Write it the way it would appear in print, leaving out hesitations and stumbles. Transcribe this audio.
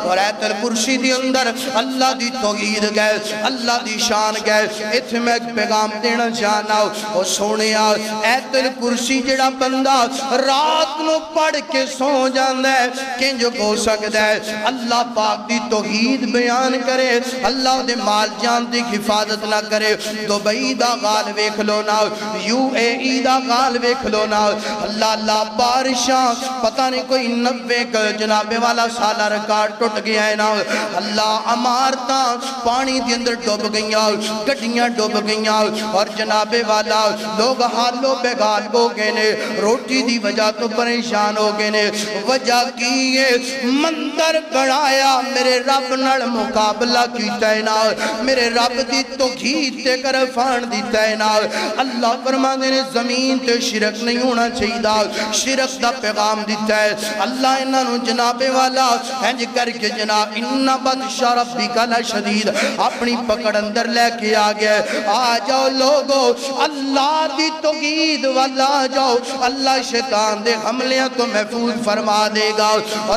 اور ایت الکرسی دی اندر اللہ دی توحید گئے اللہ دی شان گئے اتھے میں ایک پیغام دینا چاہنا اور سونے ایت الکرسی جڑا بندہ رات نو پڑھ کے سو جاندہ ہے کنج کو سکتا ہے اللہ پاک دی توحید بیان کرے اللہ دے مال جان دی حفاظت نہ کرے دبئی دا غال ویکھ لو نا UAE دا غال ویکھ لو نا اللہ اللہ بارشاں پتہ نہیں کوئی 90 جناب والا سالہ ریکارڈ ٹوٹ گیا ہے نا اللہ عمارتاں پانی دی اندر ڈوب گئیاں گڈیاں ڈوب گئیاں اور جناب والا لوگ حالوں پہ گال ہو گئے نے روٹی دی وجہ تو پریشان ہو گئے نے وجہ کی یہ مندر بڑھایا میرے رب نڑ مقابلہ کی تینا میرے رب دی توحید تے کر فان دی تینا اللہ فرما دینے زمین تے شرک نہیں ہونا چاہیے شرک دا پیغام دیتا ہے اللہ انہوں جناب والا ہنج کر کے جناب انہا بدش ربک لشدید اپنی پکڑ اندر لے کے آگئے آ جاؤ لوگو اللہ دی توحید والا جاؤ اللہ شیطان دے حملیاں کو محفوظ فرما دے گا اور